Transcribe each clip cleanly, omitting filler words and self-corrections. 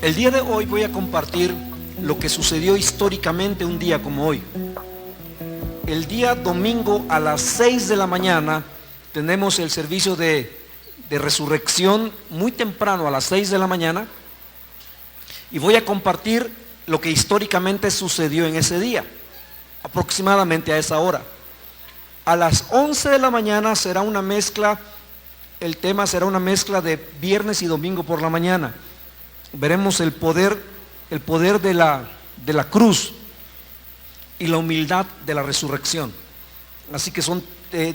El día de hoy voy a compartir lo que sucedió históricamente un día como hoy. El día domingo a las 6 de la mañana tenemos el servicio de resurrección muy temprano, a las 6 de la mañana, y voy a compartir lo que históricamente sucedió en ese día, aproximadamente a esa hora. A las 11 de la mañana será una mezcla, el tema será una mezcla de viernes y domingo por la mañana. Veremos el poder de la cruz y la humildad de la resurrección. Así que son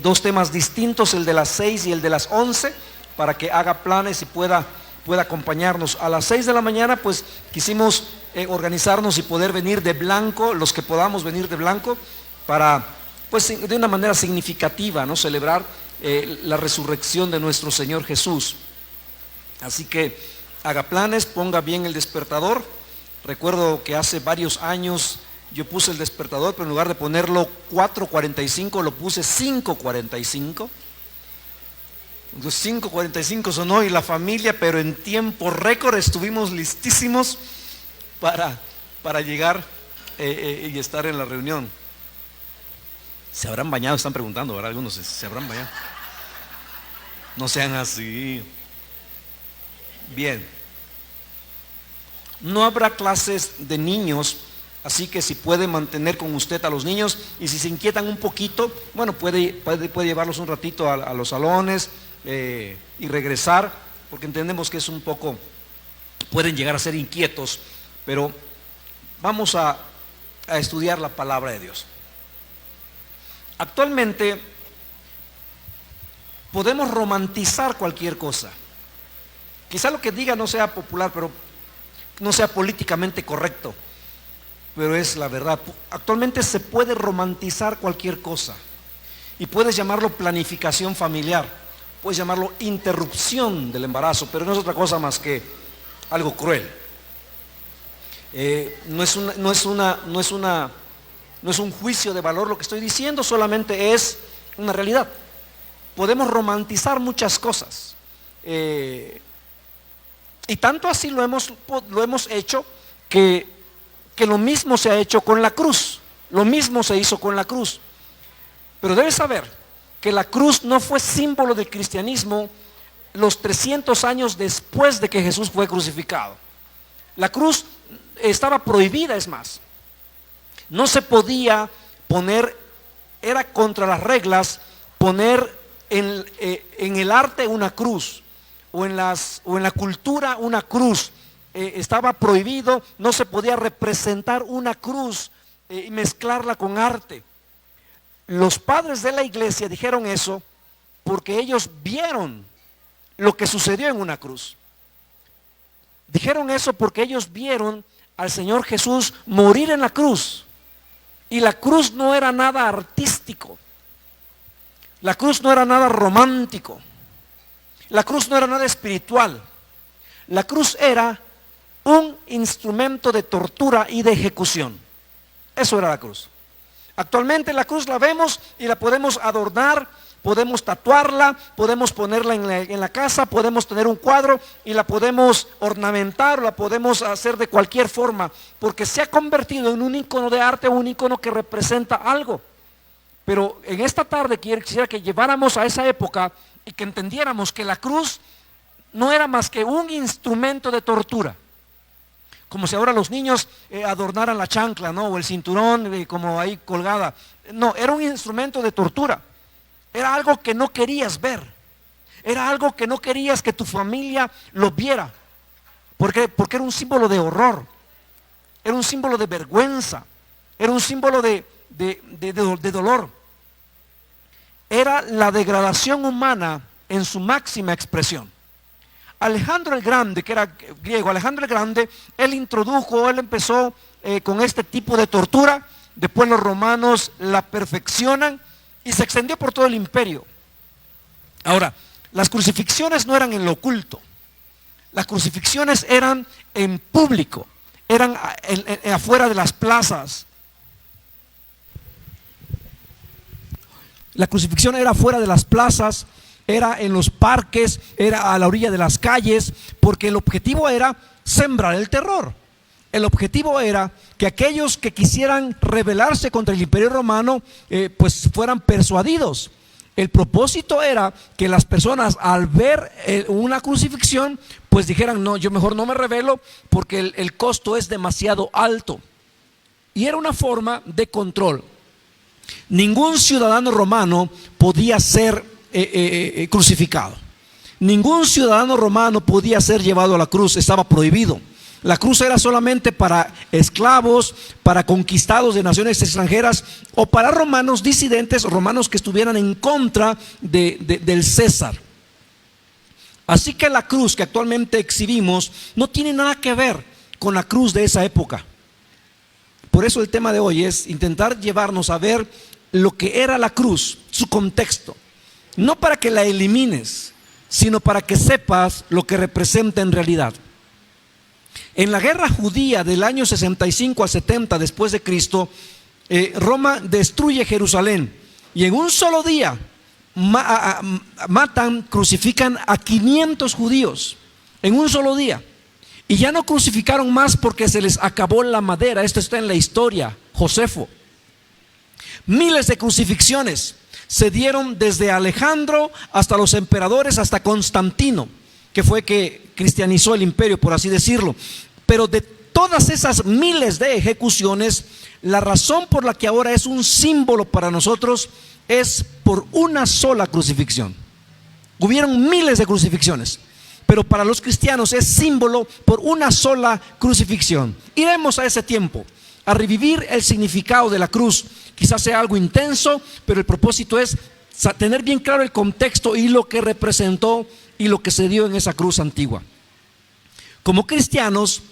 dos temas distintos, el de las 6 y el de las 11, para que haga planes y pueda acompañarnos. A las 6 de la mañana pues quisimos organizarnos y poder venir de blanco, los que podamos venir de blanco, para pues de una manera significativa, ¿no?, celebrar la resurrección de nuestro Señor Jesús. Así que haga planes, ponga bien el despertador. Recuerdo que hace varios años yo puse el despertador, pero en lugar de ponerlo 4:45 lo puse 5:45. Entonces 5:45 sonó y la familia, pero en tiempo récord estuvimos listísimos para llegar y estar en la reunión. ¿Se habrán bañado? Están preguntando, ¿verdad? Algunos se habrán bañado. No sean así. Bien. No habrá clases de niños, así que si puede mantener con usted a los niños, y si se inquietan un poquito, bueno, puede llevarlos un ratito a los salones y regresar, porque entendemos que es un poco, pueden llegar a ser inquietos, pero vamos a estudiar la palabra de Dios. Actualmente podemos romantizar cualquier cosa. Quizá lo que diga no sea popular, pero no sea políticamente correcto, pero es la verdad. Actualmente se puede romantizar cualquier cosa y puedes llamarlo planificación familiar, puedes llamarlo interrupción del embarazo, pero no es otra cosa más que algo cruel. No es un juicio de valor lo que estoy diciendo, solamente es una realidad. Podemos romantizar muchas cosas. Y tanto así lo hemos hecho que lo mismo se ha hecho con la cruz. Lo mismo se hizo con la cruz. Pero debes saber que la cruz no fue símbolo del cristianismo los 300 años después de que Jesús fue crucificado. La cruz estaba prohibida, es más. No se podía poner, era contra las reglas, poner en el arte una cruz. O en la cultura una cruz, estaba prohibido, no se podía representar una cruz y mezclarla con arte. Los padres de la iglesia dijeron eso porque ellos vieron lo que sucedió en una cruz. Dijeron eso porque ellos vieron al Señor Jesús morir en la cruz, y la cruz no era nada artístico, la cruz no era nada romántico, la cruz no era nada espiritual. La cruz era un instrumento de tortura y de ejecución. Eso era la cruz. Actualmente la cruz la vemos y la podemos adornar, podemos tatuarla, podemos ponerla en la casa, podemos tener un cuadro y la podemos ornamentar, la podemos hacer de cualquier forma, porque se ha convertido en un icono de arte, un icono que representa algo. Pero en esta tarde quisiera que lleváramos a esa época y que entendiéramos que la cruz no era más que un instrumento de tortura. Como si ahora los niños adornaran la chancla, ¿no?, o el cinturón como ahí colgada. No, era un instrumento de tortura. Era algo que no querías ver. Era algo que no querías que tu familia lo viera. Porque era un símbolo de horror. Era un símbolo de vergüenza. Era un símbolo de dolor. Era la degradación humana en su máxima expresión. Alejandro el Grande, que era griego, Alejandro el Grande, él empezó con este tipo de tortura. Después los romanos la perfeccionan y se extendió por todo el imperio. Ahora, las crucifixiones no eran en lo oculto, las crucifixiones eran en público, eran afuera de las plazas. La crucifixión era fuera de las plazas, era en los parques, era a la orilla de las calles, porque el objetivo era sembrar el terror. El objetivo era que aquellos que quisieran rebelarse contra el Imperio Romano pues fueran persuadidos. El propósito era que las personas, al ver una crucifixión, pues dijeran: no, yo mejor no me rebelo porque el costo es demasiado alto. Y era una forma de control. Ningún ciudadano romano podía ser crucificado. Ningún ciudadano romano podía ser llevado a la cruz, estaba prohibido. La cruz era solamente para esclavos, para conquistados de naciones extranjeras o para romanos disidentes, romanos que estuvieran en contra del César. Así que la cruz que actualmente exhibimos no tiene nada que ver con la cruz de esa época. Por eso el tema de hoy es intentar llevarnos a ver lo que era la cruz, su contexto. No para que la elimines, sino para que sepas lo que representa en realidad. En la guerra judía del año 65 a 70 después de Cristo, Roma destruye Jerusalén y en un solo día crucifican a 500 judíos en un solo día. Y ya no crucificaron más porque se les acabó la madera. Esto está en la historia, Josefo. Miles de crucifixiones se dieron desde Alejandro hasta los emperadores, hasta Constantino, que fue que cristianizó el imperio, por así decirlo. Pero de todas esas miles de ejecuciones, la razón por la que ahora es un símbolo para nosotros es por una sola crucifixión. Hubieron miles de crucifixiones, pero para los cristianos es símbolo por una sola crucifixión. Iremos a ese tiempo a revivir el significado de la cruz. Quizás sea algo intenso, pero el propósito es tener bien claro el contexto y lo que representó y lo que se dio en esa cruz antigua. Como cristianos,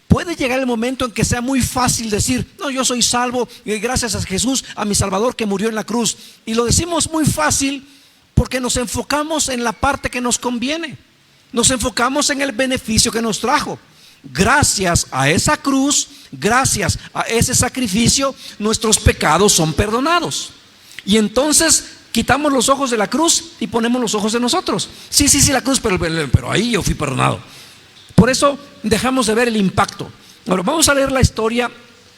puede llegar el momento en que sea muy fácil decir: no, yo soy salvo gracias a Jesús, a mi Salvador que murió en la cruz. Y lo decimos muy fácil porque nos enfocamos en la parte que nos conviene. Nos enfocamos en el beneficio que nos trajo. Gracias a esa cruz, gracias a ese sacrificio, nuestros pecados son perdonados. Y entonces quitamos los ojos de la cruz y ponemos los ojos de nosotros. Sí, la cruz, pero ahí yo fui perdonado. Por eso dejamos de ver el impacto. Ahora vamos a leer la historia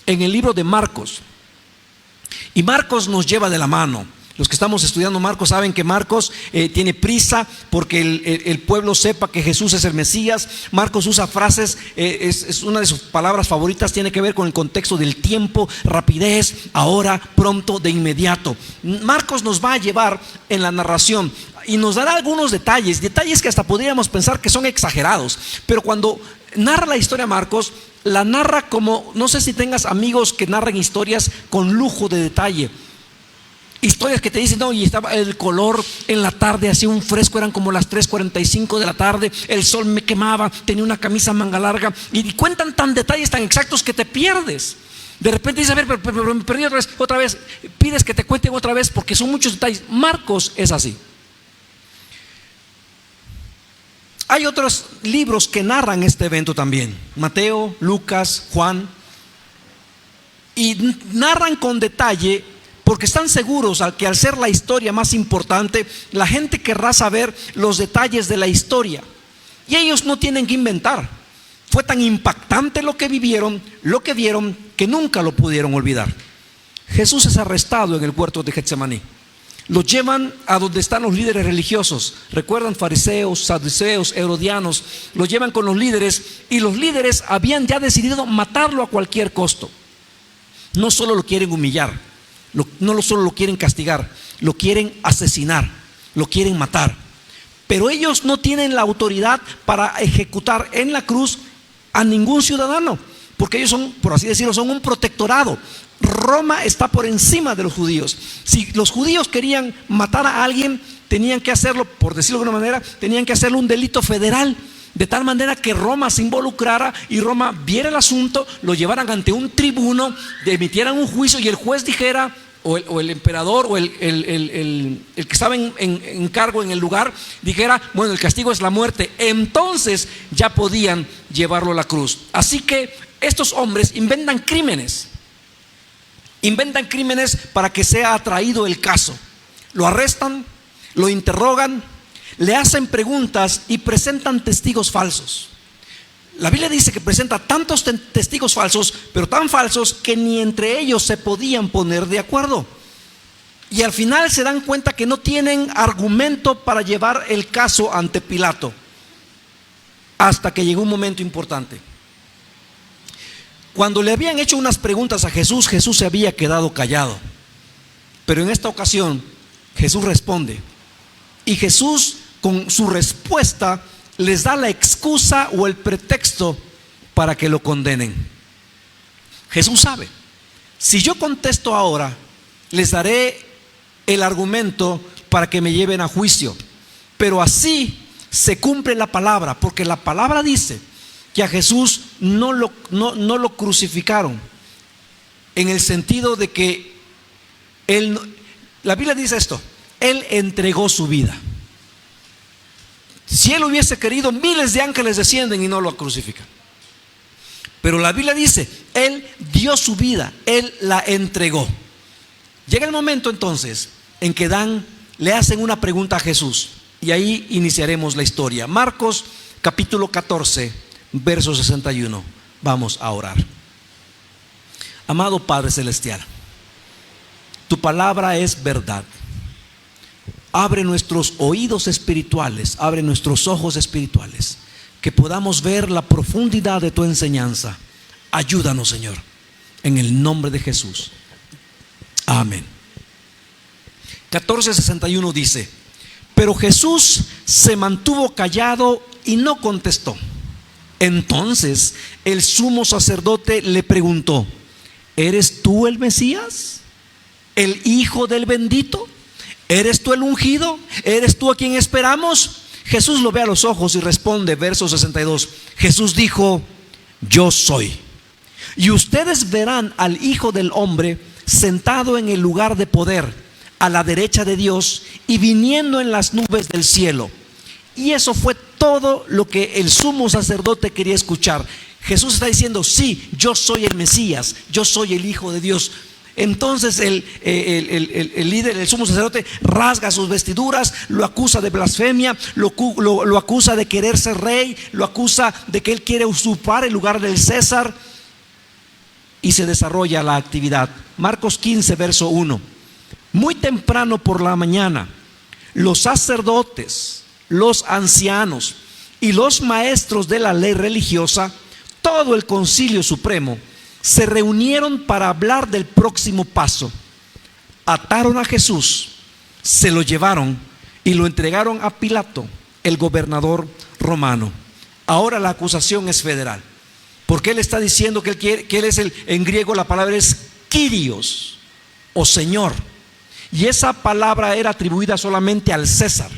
en el libro de Marcos. Y Marcos nos lleva de la mano. Los que estamos estudiando Marcos saben que Marcos tiene prisa porque el pueblo sepa que Jesús es el Mesías. Marcos usa frases, es una de sus palabras favoritas, tiene que ver con el contexto del tiempo, rapidez, ahora, pronto, de inmediato. Marcos nos va a llevar en la narración y nos dará algunos detalles que hasta podríamos pensar que son exagerados. Pero cuando narra la historia Marcos, la narra como, no sé si tengas amigos que narran historias con lujo de detalle. Historias que te dicen: no, y estaba el color en la tarde, hacía un fresco, eran como las 3:45 de la tarde, el sol me quemaba, tenía una camisa manga larga, y cuentan detalles tan exactos que te pierdes. De repente dices: a ver, pero me perdí otra vez, pides que te cuenten otra vez porque son muchos detalles. Marcos es así. Hay otros libros que narran este evento también: Mateo, Lucas, Juan, y narran con detalle porque están seguros que al ser la historia más importante, la gente querrá saber los detalles de la historia. Y ellos no tienen que inventar. Fue tan impactante lo que vivieron, lo que vieron, que nunca lo pudieron olvidar. Jesús es arrestado en el huerto de Getsemaní. Lo llevan a donde están los líderes religiosos. Recuerdan, fariseos, saduceos, herodianos. Lo llevan con los líderes, y los líderes habían ya decidido matarlo a cualquier costo. No solo lo quieren humillar, no solo lo quieren castigar, lo quieren asesinar, lo quieren matar. Pero ellos no tienen la autoridad para ejecutar en la cruz a ningún ciudadano, porque ellos son, por así decirlo, son un protectorado. Roma está por encima de los judíos. Si los judíos querían matar a alguien, tenían que hacerlo, por decirlo de alguna manera, tenían que hacerlo un delito federal, de tal manera que Roma se involucrara y Roma viera el asunto, lo llevaran ante un tribuno, emitieran un juicio y el juez dijera, o el emperador o el que estaba en cargo en el lugar, dijera: bueno, el castigo es la muerte. Entonces ya podían llevarlo a la cruz. Así que estos hombres inventan crímenes para que sea atraído el caso. Lo arrestan, lo interrogan, le hacen preguntas y presentan testigos falsos. La Biblia dice que presenta tantos testigos falsos, pero tan falsos que ni entre ellos se podían poner de acuerdo. Y al final se dan cuenta que no tienen argumento para llevar el caso ante Pilato. Hasta que llegó un momento importante. Cuando le habían hecho unas preguntas a Jesús, Jesús se había quedado callado. Pero en esta ocasión Jesús responde. Y Jesús, con su respuesta, les da la excusa o el pretexto para que lo condenen. Jesús sabe, si yo contesto ahora, les daré el argumento para que me lleven a juicio. Pero así se cumple la palabra, porque la palabra dice que a Jesús no lo crucificaron, en el sentido de que la Biblia dice esto: Él entregó su vida. Si Él hubiese querido, miles de ángeles descienden y no lo crucifican. Pero la Biblia dice, Él dio su vida, Él la entregó. Llega el momento entonces en que le hacen una pregunta a Jesús, y ahí iniciaremos la historia. Marcos capítulo 14, verso 61. Vamos a orar. Amado Padre Celestial, tu palabra es verdad. Abre nuestros oídos espirituales, abre nuestros ojos espirituales, que podamos ver la profundidad de tu enseñanza. Ayúdanos, Señor, en el nombre de Jesús. Amén. 14:61 dice: pero Jesús se mantuvo callado y no contestó. Entonces el sumo sacerdote le preguntó: ¿eres tú el Mesías, el Hijo del Bendito? ¿Eres tú el ungido? ¿Eres tú a quien esperamos? Jesús lo ve a los ojos y responde, verso 62. Jesús dijo: yo soy. Y ustedes verán al Hijo del Hombre sentado en el lugar de poder, a la derecha de Dios, y viniendo en las nubes del cielo. Y eso fue todo lo que el sumo sacerdote quería escuchar. Jesús está diciendo: sí, yo soy el Mesías, yo soy el Hijo de Dios. Entonces el líder, el sumo sacerdote, rasga sus vestiduras, lo acusa de blasfemia, lo acusa de querer ser rey, lo acusa de que él quiere usurpar el lugar del César, y se desarrolla la actividad. Marcos 15, verso 1. Muy temprano por la mañana, los sacerdotes, los ancianos y los maestros de la ley religiosa, todo el concilio supremo, se reunieron para hablar del próximo paso. Ataron a Jesús, se lo llevaron y lo entregaron a Pilato, el gobernador romano. Ahora la acusación es federal, porque él está diciendo que él es en griego la palabra es Kyrios, o Señor, y esa palabra era atribuida solamente al César.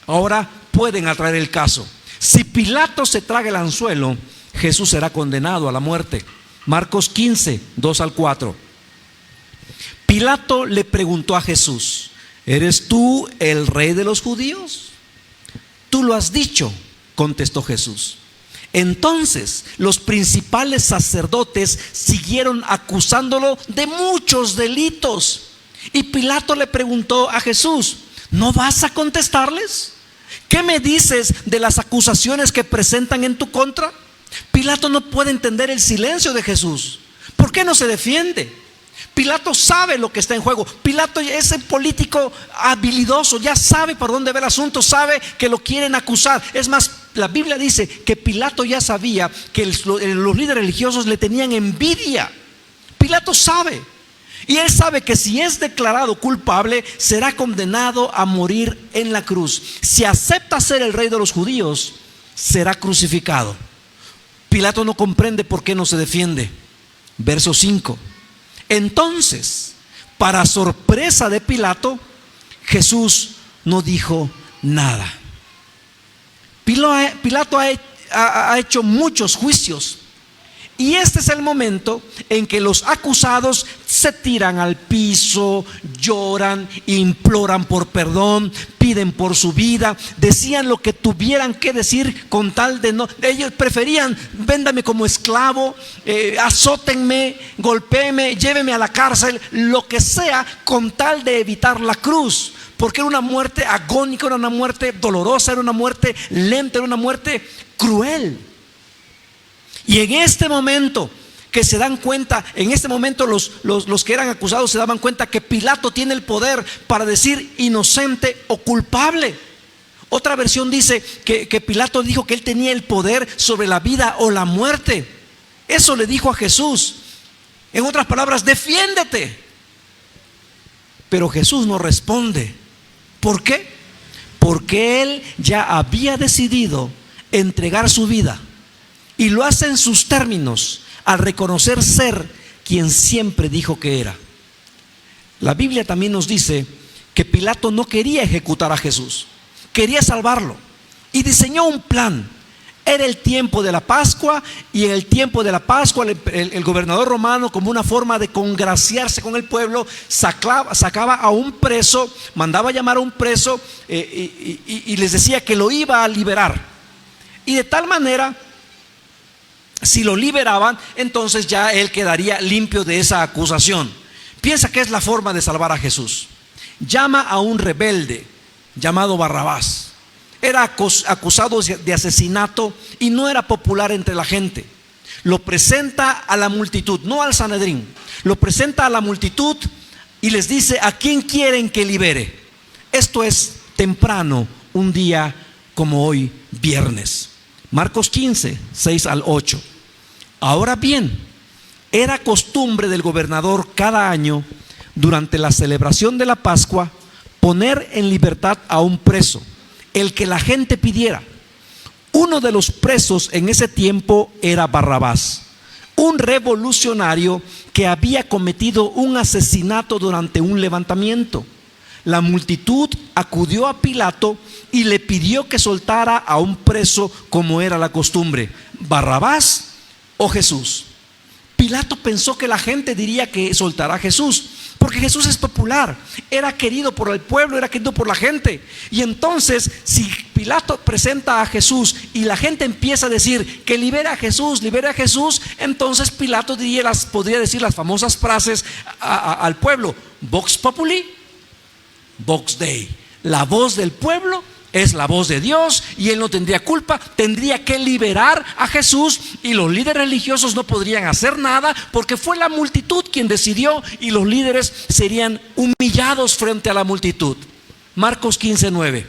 Ahora pueden atraer el caso. Si Pilato se traga el anzuelo, Jesús será condenado a la muerte. Marcos 15, 2 al 4. Pilato le preguntó a Jesús: ¿eres tú el rey de los judíos? Tú lo has dicho, contestó Jesús. Entonces los principales sacerdotes siguieron acusándolo de muchos delitos. Y Pilato le preguntó a Jesús: ¿no vas a contestarles? ¿Qué me dices de las acusaciones que presentan en tu contra? Pilato no puede entender el silencio de Jesús. ¿Por qué no se defiende? Pilato sabe lo que está en juego. Pilato es el político habilidoso, ya sabe por dónde va el asunto, sabe que lo quieren acusar. Es más, la Biblia dice que Pilato ya sabía que los líderes religiosos le tenían envidia. Pilato sabe, y él sabe que si es declarado culpable, será condenado a morir en la cruz. Si acepta ser el rey de los judíos, será crucificado. Pilato no comprende por qué no se defiende. Verso 5. Entonces, para sorpresa de Pilato, Jesús no dijo nada. Pilato ha hecho muchos juicios, y este es el momento en que los acusados se tiran al piso, lloran, imploran por perdón, piden por su vida, decían lo que tuvieran que decir con tal de no. Ellos preferían: véndame como esclavo, azótenme, golpéenme, llévenme a la cárcel, lo que sea, con tal de evitar la cruz. Porque era una muerte agónica, era una muerte dolorosa, era una muerte lenta, era una muerte cruel. Y en este momento que se dan cuenta, en este momento los que eran acusados se daban cuenta que Pilato tiene el poder para decir inocente o culpable. Otra versión dice que Pilato dijo que él tenía el poder sobre la vida o la muerte. Eso le dijo a Jesús. En otras palabras: defiéndete. Pero Jesús no responde. ¿Por qué? Porque él ya había decidido entregar su vida, y lo hace en sus términos, al reconocer ser quien siempre dijo que era. La Biblia también nos dice que Pilato no quería ejecutar a Jesús, quería salvarlo, y diseñó un plan. Era el tiempo de la Pascua, y en el tiempo de la Pascua el gobernador romano, como una forma de congraciarse con el pueblo, sacaba a un preso, mandaba llamar a un preso, y les decía que lo iba a liberar. Y de tal manera, si lo liberaban, entonces ya él quedaría limpio de esa acusación. Piensa que es la forma de salvar a Jesús. Llama a un rebelde llamado Barrabás. Era acusado de asesinato y no era popular entre la gente. Lo presenta a la multitud, no al Sanedrín. Lo presenta a la multitud y les dice: ¿a quién quieren que libere? Esto es temprano, un día como hoy, viernes. Marcos 15, 6 al 8. Ahora bien, era costumbre del gobernador cada año, durante la celebración de la Pascua, poner en libertad a un preso, el que la gente pidiera. Uno de los presos en ese tiempo era Barrabás, un revolucionario que había cometido un asesinato durante un levantamiento. La multitud acudió a Pilato y le pidió que soltara a un preso, como era la costumbre: Barrabás o Jesús. Pilato pensó que la gente diría que soltará a Jesús, porque Jesús es popular, era querido por el pueblo, era querido por la gente. Y entonces, si Pilato presenta a Jesús y la gente empieza a decir que libere a Jesús, entonces Pilato podría decir las famosas frases al pueblo: Vox Populi, Vox Dei. La voz del pueblo es la voz de Dios, y él no tendría culpa, tendría que liberar a Jesús, y los líderes religiosos no podrían hacer nada, porque fue la multitud quien decidió, y los líderes serían humillados frente a la multitud. Marcos 15, 9.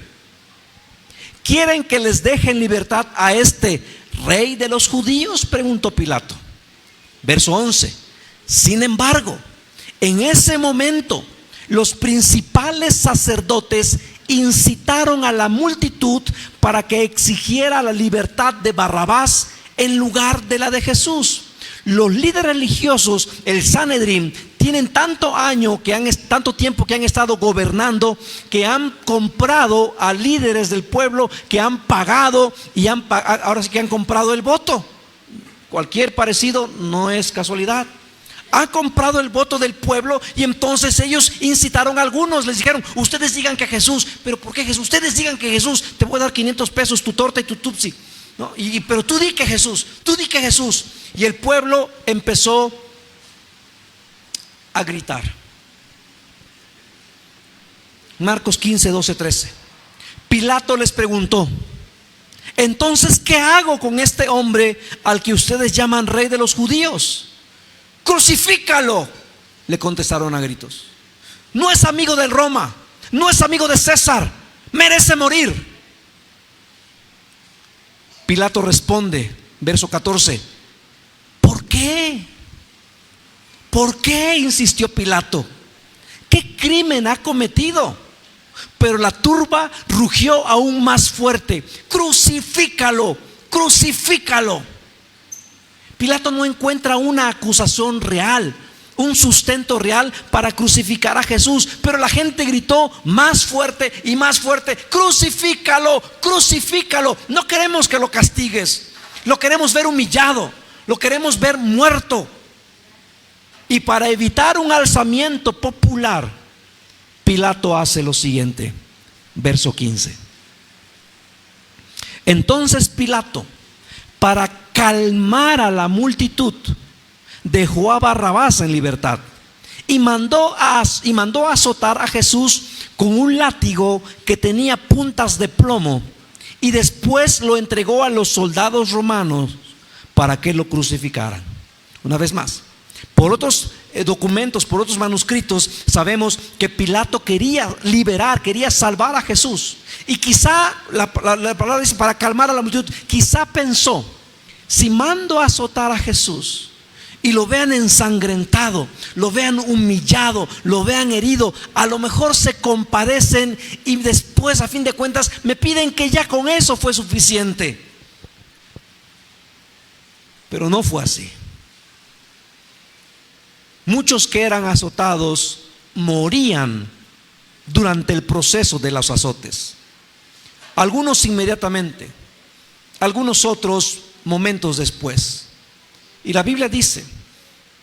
¿Quieren que les deje en libertad a este rey de los judíos?, preguntó Pilato. Verso 11. Sin embargo, en ese momento, los principales sacerdotes incitaron a la multitud para que exigiera la libertad de Barrabás en lugar de la de Jesús. Los líderes religiosos, el Sanedrín, tienen tanto tiempo que han estado gobernando, que han comprado a líderes del pueblo, que han pagado y ahora sí que han comprado el voto. Cualquier parecido no es casualidad. Ha comprado el voto del pueblo, y entonces ellos incitaron a algunos, les dijeron: ustedes digan que Jesús. ¿Pero por qué Jesús? Ustedes digan que Jesús, te voy a dar 500 pesos, tu torta y tu tupsi, ¿no? Pero tú di que Jesús, tú di que Jesús. Y el pueblo empezó a gritar. Marcos 15, 12, 13. Pilato les preguntó: entonces, ¿qué hago con este hombre al que ustedes llaman rey de los judíos? Crucifícalo, le contestaron a gritos. No es amigo de Roma, no es amigo de César, merece morir. Pilato responde, verso 14: ¿por qué? ¿Por qué?, insistió Pilato. ¿Qué crimen ha cometido? Pero la turba rugió aún más fuerte: crucifícalo, crucifícalo. Pilato no encuentra una acusación real, un sustento real para crucificar a Jesús, pero la gente gritó más fuerte y más fuerte: crucifícalo, crucifícalo. No queremos que lo castigues, lo queremos ver humillado, lo queremos ver muerto. Y para evitar un alzamiento popular, Pilato hace lo siguiente, verso 15. Entonces Pilato, para calmar a la multitud, dejó a Barrabás en libertad y mandó a azotar a Jesús con un látigo que tenía puntas de plomo, y después lo entregó a los soldados romanos para que lo crucificaran. Una vez más, por otros documentos, por otros manuscritos, sabemos que Pilato quería liberar, quería salvar a Jesús. Y quizá, la palabra dice, para calmar a la multitud, quizá pensó, si mando a azotar a Jesús y lo vean ensangrentado, lo vean humillado, lo vean herido, a lo mejor se compadecen y después, a fin de cuentas, me piden que ya con eso fue suficiente. Pero no fue así. Muchos que eran azotados morían durante el proceso de los azotes. Algunos inmediatamente, algunos otros momentos después. Y la Biblia dice,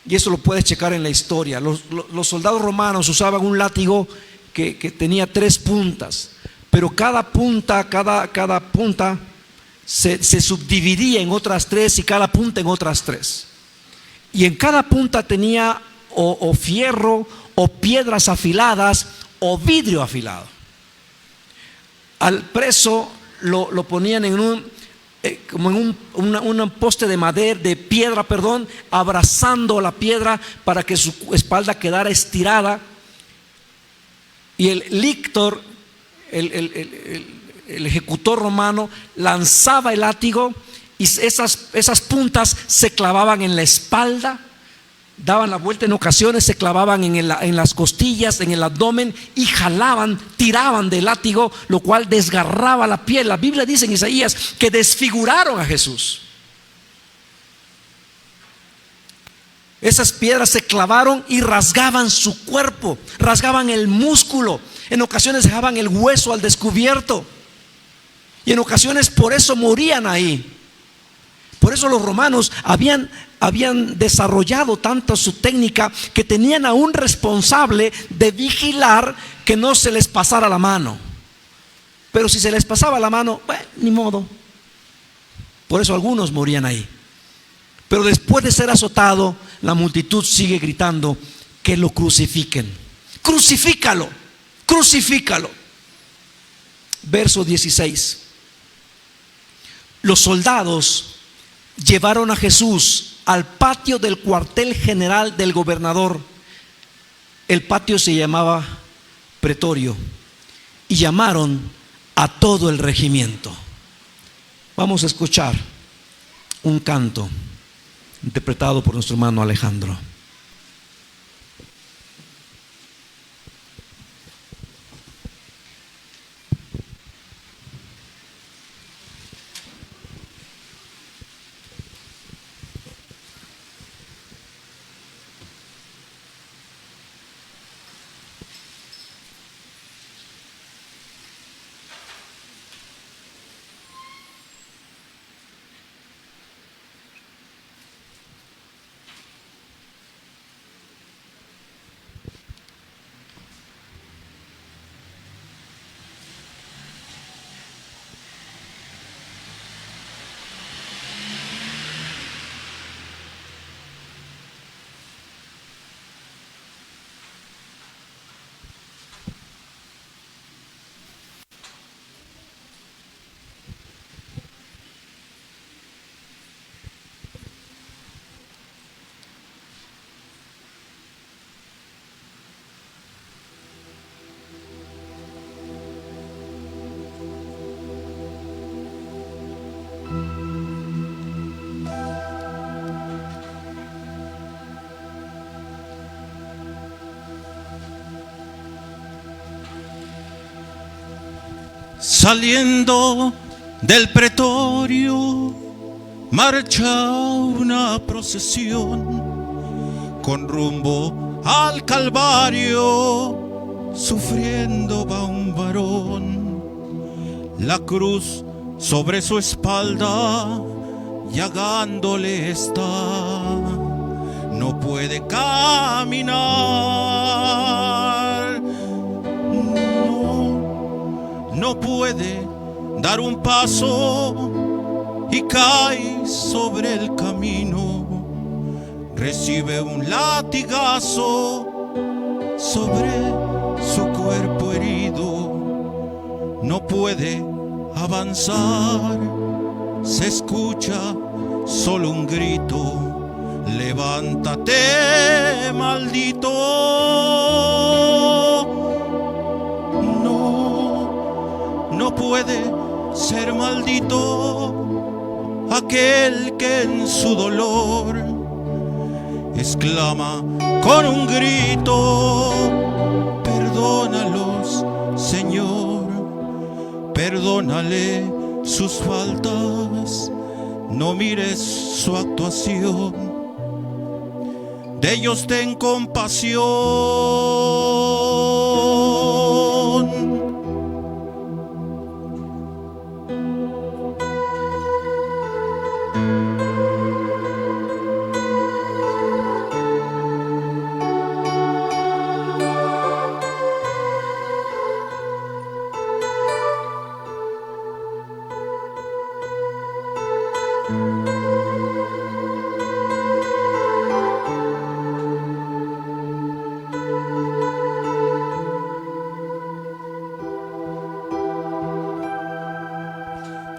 y eso lo puedes checar en la historia, los soldados romanos usaban un látigo que tenía 3 puntas, pero cada punta se subdividía en otras 3 y cada punta en otras 3. Y en cada punta tenía o fierro, o piedras afiladas, o vidrio afilado. Al preso lo ponían en un poste de madera, de piedra, abrazando la piedra para que su espalda quedara estirada. Y el lictor, el ejecutor romano, lanzaba el látigo y esas puntas se clavaban en la espalda, daban la vuelta en ocasiones, se clavaban en las costillas, en el abdomen, y jalaban, tiraban del látigo, lo cual desgarraba la piel. La Biblia dice en Isaías que desfiguraron a Jesús. Esas piedras se clavaron y rasgaban su cuerpo, rasgaban el músculo, en ocasiones dejaban el hueso al descubierto, y en ocasiones por eso morían ahí. Por eso los romanos habían desarrollado tanto su técnica que tenían a un responsable de vigilar que no se les pasara la mano. Pero si se les pasaba la mano, bueno, ni modo. Por eso algunos morían ahí. Pero después de ser azotado, la multitud sigue gritando que lo crucifiquen. Crucifícalo, crucifícalo. Verso 16. Los soldados llevaron a Jesús al patio del cuartel general del gobernador. El patio se llamaba Pretorio, y llamaron a todo el regimiento. Vamos a escuchar un canto interpretado por nuestro hermano Alejandro. Saliendo del pretorio, marcha una procesión con rumbo al Calvario. Sufriendo va un varón, la cruz sobre su espalda llagándole está. no puede caminar. No puede dar un paso y cae sobre el camino. Recibe un latigazo sobre su cuerpo herido. No puede avanzar, se escucha solo un grito: levántate, maldito. No puede ser maldito aquel que en su dolor exclama con un grito: perdónalos, Señor, perdónale sus faltas, no mires su actuación, de ellos ten compasión.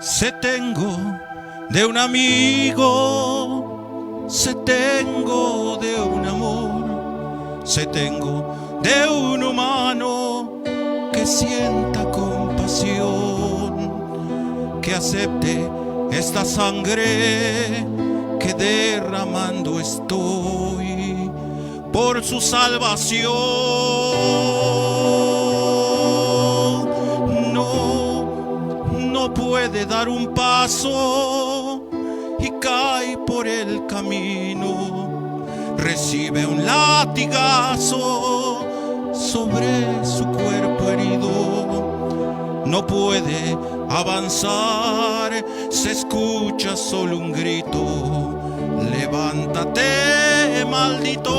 Sé tengo de un amigo, sé tengo de un amor, sé tengo de un humano que sienta compasión, que acepte esta sangre que derramando estoy por su salvación. No puede dar un paso y cae por el camino. Recibe un latigazo sobre su cuerpo herido. No puede avanzar, se escucha solo un grito: levántate, maldito.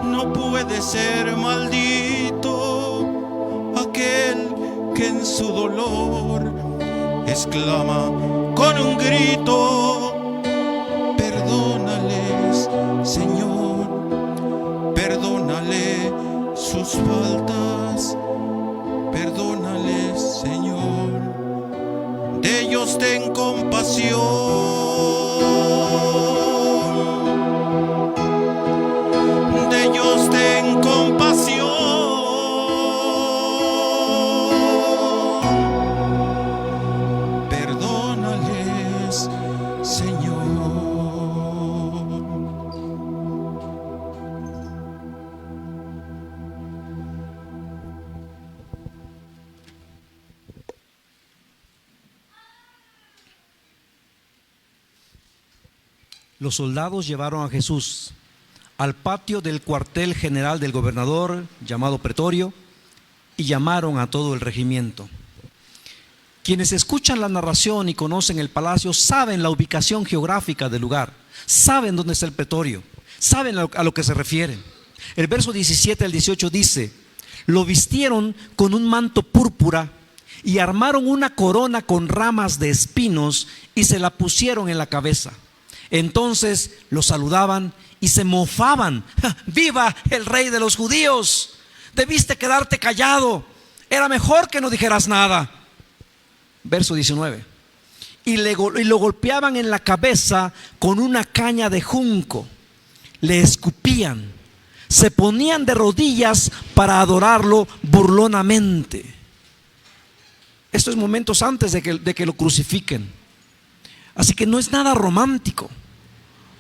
No puede ser maldito aquel que en su dolor exclama con un grito: perdónales, Señor, perdónale sus faltas, perdónales, Señor, de ellos ten compasión, de ellos ten compasión. Perdónales, Señor. Los soldados llevaron a Jesús al patio del cuartel general del gobernador, llamado Pretorio, y llamaron a todo el regimiento. Quienes escuchan la narración y conocen el palacio saben la ubicación geográfica del lugar, saben dónde está el Pretorio, saben a lo que se refiere. El verso 17 al 18 dice: lo vistieron con un manto púrpura y armaron una corona con ramas de espinos y se la pusieron en la cabeza. Entonces lo saludaban y se mofaban: ¡viva el rey de los judíos! Debiste quedarte callado, era mejor que no dijeras nada. Verso 19: y lo golpeaban en la cabeza con una caña de junco, le escupían, se ponían de rodillas para adorarlo burlonamente. Esto es momentos antes de que lo crucifiquen. Así que no es nada romántico,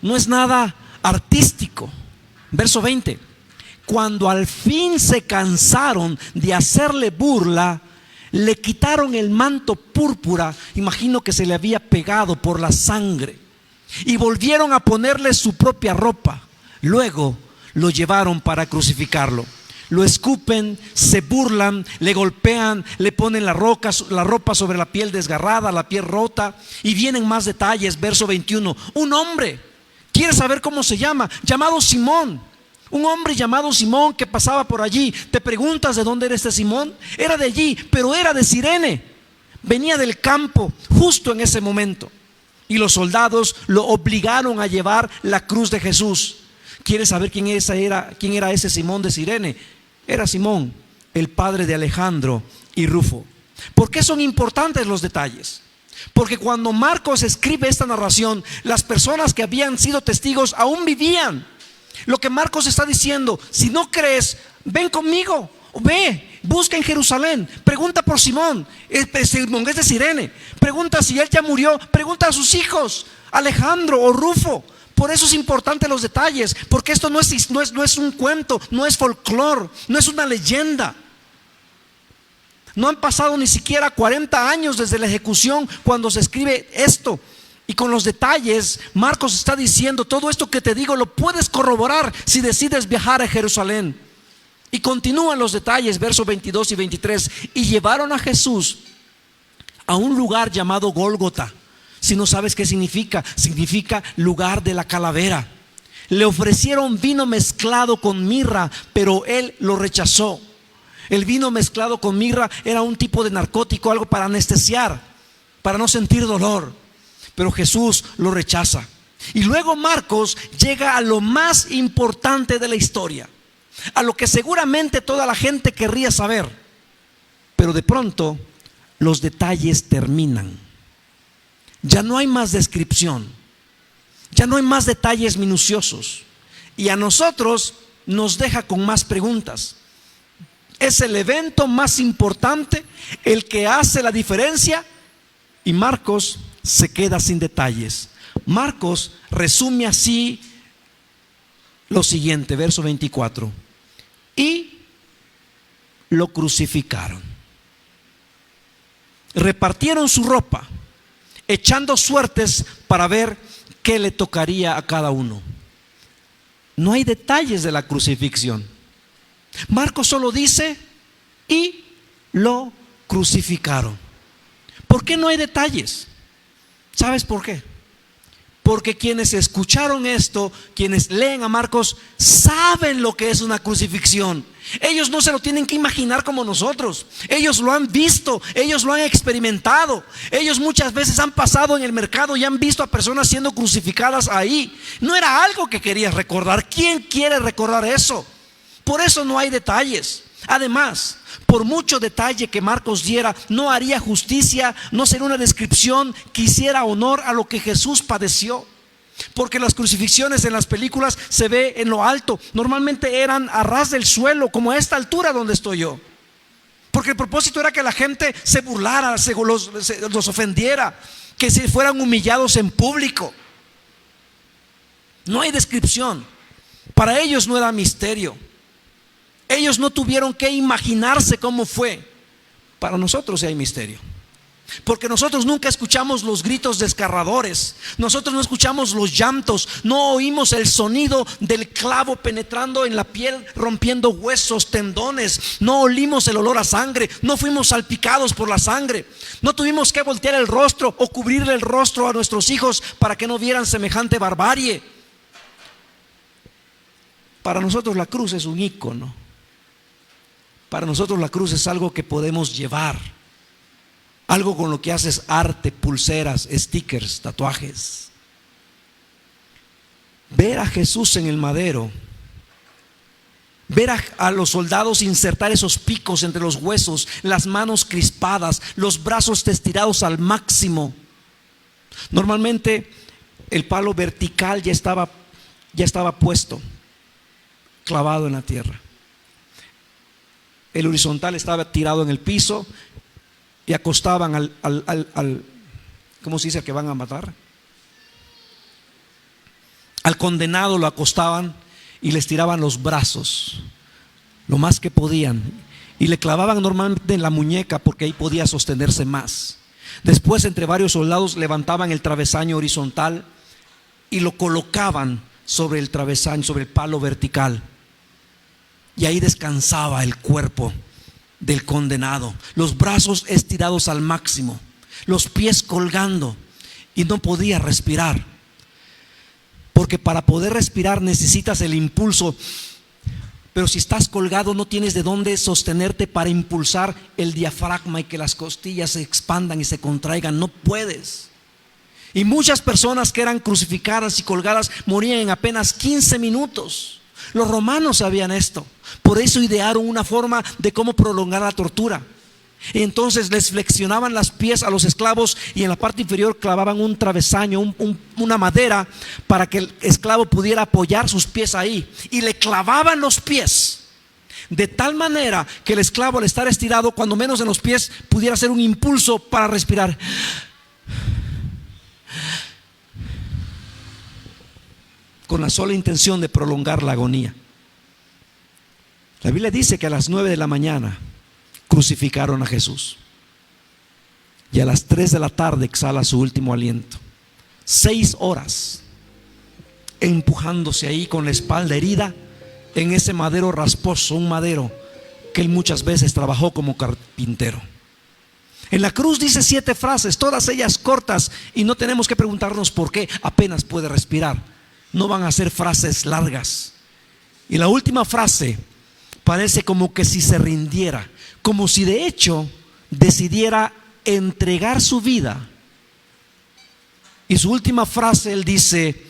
no es nada artístico. Verso 20: cuando al fin se cansaron de hacerle burla, le quitaron el manto púrpura, imagino que se le había pegado por la sangre, y volvieron a ponerle su propia ropa. Luego lo llevaron para crucificarlo. lo escupen, se burlan, le golpean, le ponen la ropa sobre la piel desgarrada, la piel rota. Y vienen más detalles, verso 21. Un hombre, ¿quieres saber cómo se llama? Llamado Simón. Un hombre llamado Simón que pasaba por allí. ¿Te preguntas de dónde era este Simón? Era de allí, pero era de Cirene. Venía del campo justo en ese momento. Y los soldados lo obligaron a llevar la cruz de Jesús. ¿Quieres saber quién era ese Simón de Cirene? Era Simón, el padre de Alejandro y Rufo. ¿Por qué son importantes los detalles? Porque cuando Marcos escribe esta narración, las personas que habían sido testigos aún vivían. Lo que Marcos está diciendo: si no crees, ven conmigo, ve, busca en Jerusalén, pregunta por Simón. Simón es de Cirene, pregunta si él ya murió, pregunta a sus hijos, Alejandro o Rufo. Por eso es importante los detalles, porque esto no es un cuento, no es folclore, no es una leyenda. No han pasado ni siquiera 40 años desde la ejecución cuando se escribe esto. Y con los detalles, Marcos está diciendo: todo esto que te digo lo puedes corroborar si decides viajar a Jerusalén. Y continúan los detalles, versos 22 y 23. Y llevaron a Jesús a un lugar llamado Gólgota. Si no sabes qué significa, significa lugar de la calavera. Le ofrecieron vino mezclado con mirra, pero él lo rechazó. El vino mezclado con mirra era un tipo de narcótico, algo para anestesiar, para no sentir dolor. Pero Jesús lo rechaza. Y luego Marcos llega a lo más importante de la historia, a lo que seguramente toda la gente querría saber. Pero de pronto los detalles terminan. Ya no hay más descripción, ya no hay más detalles minuciosos. Y a nosotros nos deja con más preguntas. Es el evento más importante, el que hace la diferencia, y Marcos se queda sin detalles. Marcos resume así lo siguiente, verso 24. Y lo crucificaron. Repartieron su ropa, echando suertes para ver qué le tocaría a cada uno. No hay detalles de la crucifixión. Marcos solo dice: y lo crucificaron. ¿Por qué no hay detalles? ¿Sabes por qué? Porque quienes escucharon esto, quienes leen a Marcos, saben lo que es una crucifixión. Ellos no se lo tienen que imaginar como nosotros. Ellos lo han visto, ellos lo han experimentado. Ellos muchas veces han pasado en el mercado y han visto a personas siendo crucificadas ahí. No era algo que querías recordar. ¿Quién quiere recordar eso? Por eso no hay detalles. Además, por mucho detalle que Marcos diera, no haría justicia, no sería una descripción que hiciera honor a lo que Jesús padeció. Porque las crucifixiones en las películas se ve en lo alto. Normalmente eran a ras del suelo, como a esta altura donde estoy yo. Porque el propósito era que la gente se burlara, los ofendiera, que se fueran humillados en público. No hay descripción. Para ellos no era misterio. Ellos no tuvieron que imaginarse cómo fue. Para nosotros sí hay misterio, porque nosotros nunca escuchamos los gritos desgarradores, nosotros no escuchamos los llantos, no oímos el sonido del clavo penetrando en la piel, rompiendo huesos, tendones, no olimos el olor a sangre, no fuimos salpicados por la sangre, no tuvimos que voltear el rostro o cubrirle el rostro a nuestros hijos para que no vieran semejante barbarie. Para nosotros la cruz es un ícono. Para nosotros la cruz es algo que podemos llevar, algo con lo que haces arte, pulseras, stickers, tatuajes. Ver a Jesús en el madero, ver a los soldados insertar esos picos entre los huesos, las manos crispadas, los brazos estirados al máximo. Normalmente el palo vertical ya estaba puesto, clavado en la tierra. El horizontal estaba tirado en el piso y acostaban al ¿cómo se dice? Al que van a matar. Al condenado lo acostaban y les tiraban los brazos lo más que podían y le clavaban normalmente en la muñeca porque ahí podía sostenerse más. Después, entre varios soldados, levantaban el travesaño horizontal y lo colocaban sobre el travesaño, sobre el palo vertical. Y ahí descansaba el cuerpo del condenado, los brazos estirados al máximo, los pies colgando, y no podía respirar, porque para poder respirar necesitas el impulso. Pero si estás colgado, no tienes de dónde sostenerte para impulsar el diafragma y que las costillas se expandan y se contraigan. No puedes. Y muchas personas que eran crucificadas y colgadas morían en apenas 15 minutos. Los romanos sabían esto. Por eso idearon una forma de cómo prolongar la tortura. Y entonces les flexionaban los pies a los esclavos y en la parte inferior clavaban un travesaño, una madera, para que el esclavo pudiera apoyar sus pies ahí. Y le clavaban los pies de tal manera que el esclavo, al estar estirado, cuando menos en los pies, pudiera hacer un impulso para respirar. Con la sola intención de prolongar la agonía. La Biblia dice que a las 9 de la mañana crucificaron a Jesús, y a las 3 de la tarde exhala su último aliento. 6 horas empujándose ahí con la espalda herida en ese madero rasposo, un madero que él muchas veces trabajó como carpintero. En la cruz dice 7 frases, todas ellas cortas, y no tenemos que preguntarnos por qué. Apenas puede respirar. No van a ser frases largas. Y la última frase parece como que si se rindiera, como si de hecho decidiera entregar su vida. Y su última frase, él dice: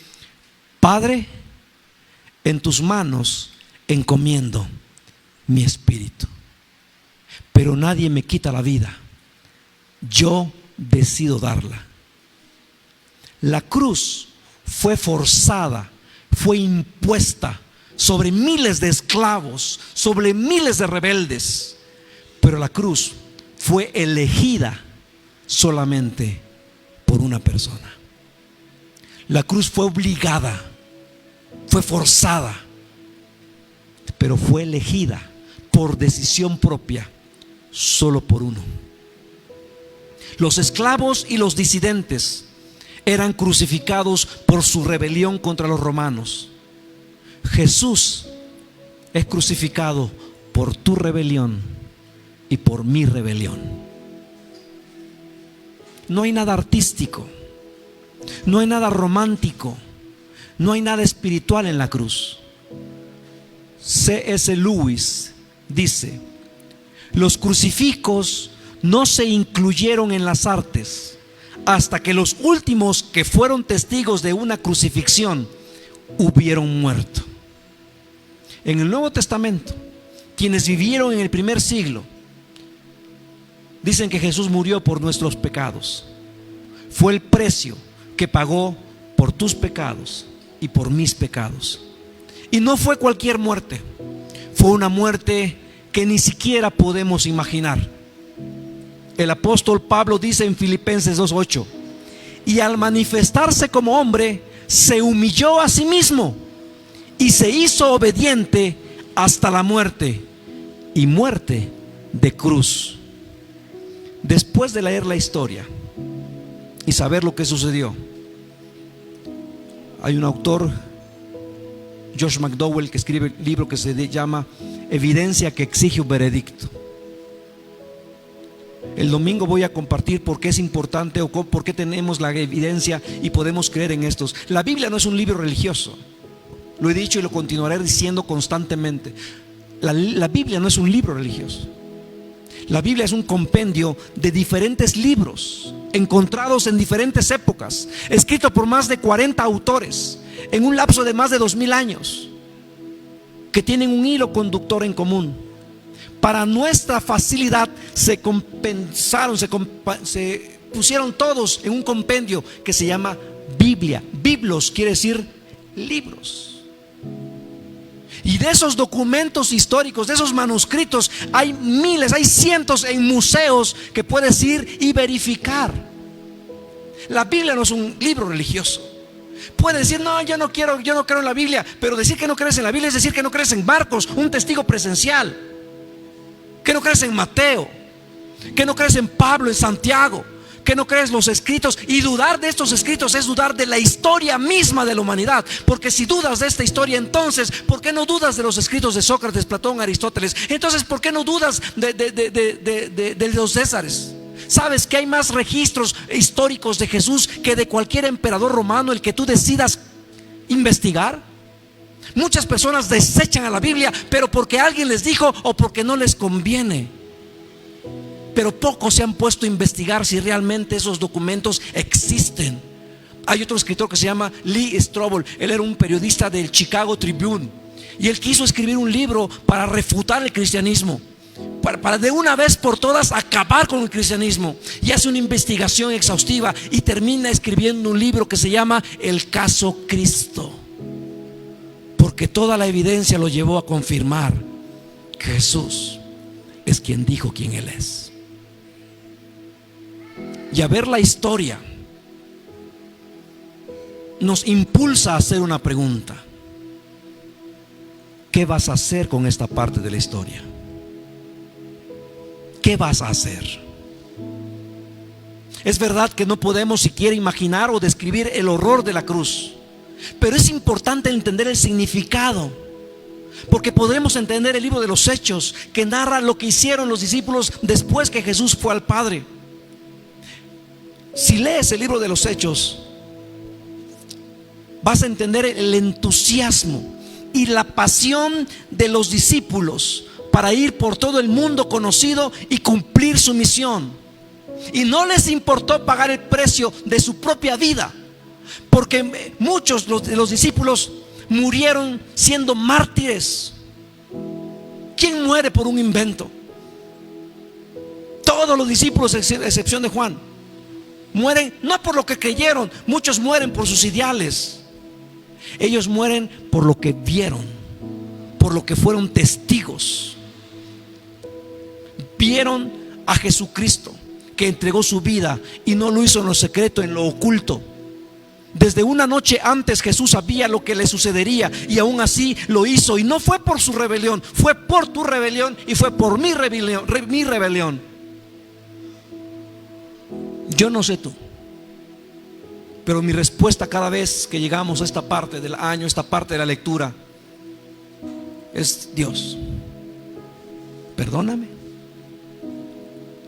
Padre, en tus manos encomiendo mi espíritu, pero nadie me quita la vida, yo decido darla. La cruz fue forzada, fue impuesta sobre miles de esclavos, sobre miles de rebeldes, pero la cruz fue elegida solamente por una persona. La cruz fue obligada, fue forzada, pero fue elegida por decisión propia solo por uno. Los esclavos y los disidentes eran crucificados por su rebelión contra los romanos. Jesús es crucificado por tu rebelión y por mi rebelión. No hay nada artístico, no hay nada romántico, no hay nada espiritual en la cruz. C.S. Lewis dice: los crucifijos no se incluyeron en las artes hasta que los últimos que fueron testigos de una crucifixión hubieron muerto. En el Nuevo Testamento, quienes vivieron en el primer siglo dicen que Jesús murió por nuestros pecados. Fue el precio que pagó por tus pecados y por mis pecados. Y no fue cualquier muerte, fue una muerte que ni siquiera podemos imaginar. El apóstol Pablo dice en Filipenses 2:8: y al manifestarse como hombre, se humilló a sí mismo y se hizo obediente hasta la muerte, y muerte de cruz. Después de leer la historia y saber lo que sucedió, hay un autor, Josh McDowell, que escribe un libro que se llama Evidencia que exige un veredicto. El domingo voy a compartir por qué es importante o por qué tenemos la evidencia y podemos creer en estos. La Biblia no es un libro religioso. Lo he dicho y lo continuaré diciendo constantemente. La Biblia no es un libro religioso. La Biblia es un compendio de diferentes libros encontrados en diferentes épocas, escrito por más de 40 autores en un lapso de más de 2000 años, que tienen un hilo conductor en común. Para nuestra facilidad se compensaron, se pusieron todos en un compendio que se llama Biblia. Biblos quiere decir libros. Y de esos documentos históricos, de esos manuscritos, hay miles, hay cientos en museos que puedes ir y verificar. La Biblia no es un libro religioso. Puedes decir: no, yo no creo en la Biblia. Pero decir que no crees en la Biblia es decir que no crees en Marcos, un testigo presencial, que no crees en Mateo, que no crees en Pablo, en Santiago, ¿Que no crees los escritos? Y dudar de estos escritos es dudar de la historia misma de la humanidad. Porque si dudas de esta historia, entonces ¿por qué no dudas de los escritos de Sócrates, Platón, Aristóteles? Entonces ¿por qué no dudas de los Césares? ¿Sabes que hay más registros históricos de Jesús que de cualquier emperador romano, el que tú decidas investigar? Muchas personas desechan a la Biblia, pero porque alguien les dijo o porque no les conviene. Pero pocos se han puesto a investigar si realmente esos documentos existen. Hay otro escritor que se llama Lee Strobel. Él era un periodista del Chicago Tribune, y él quiso escribir un libro para refutar el cristianismo, para de una vez por todas acabar con el cristianismo. Y hace una investigación exhaustiva y termina escribiendo un libro que se llama El Caso Cristo, porque toda la evidencia lo llevó a confirmar que Jesús es quien dijo quién Él es. Y a ver la historia nos impulsa a hacer una pregunta: ¿qué vas a hacer con esta parte de la historia? ¿Qué vas a hacer? Es verdad que no podemos siquiera imaginar o describir el horror de la cruz, pero es importante entender el significado, porque podremos entender el libro de los Hechos, que narra lo que hicieron los discípulos después que Jesús fue al Padre. Si lees el libro de los Hechos, vas a entender el entusiasmo y la pasión de los discípulos para ir por todo el mundo conocido y cumplir su misión. Y no les importó pagar el precio de su propia vida, porque muchos de los discípulos murieron siendo mártires. ¿Quién muere por un invento? Todos los discípulos, a excepción de Juan, mueren no por lo que creyeron. Muchos mueren por sus ideales. Ellos mueren por lo que vieron, por lo que fueron testigos. Vieron a Jesucristo, que entregó su vida y no lo hizo en lo secreto, en lo oculto. Desde una noche antes Jesús sabía lo que le sucedería, y aún así lo hizo. Y no fue por su rebelión, fue por tu rebelión y fue por mi rebelión. Yo no sé tú, pero mi respuesta cada vez que llegamos a esta parte del año, esta parte de la lectura, es: Dios, perdóname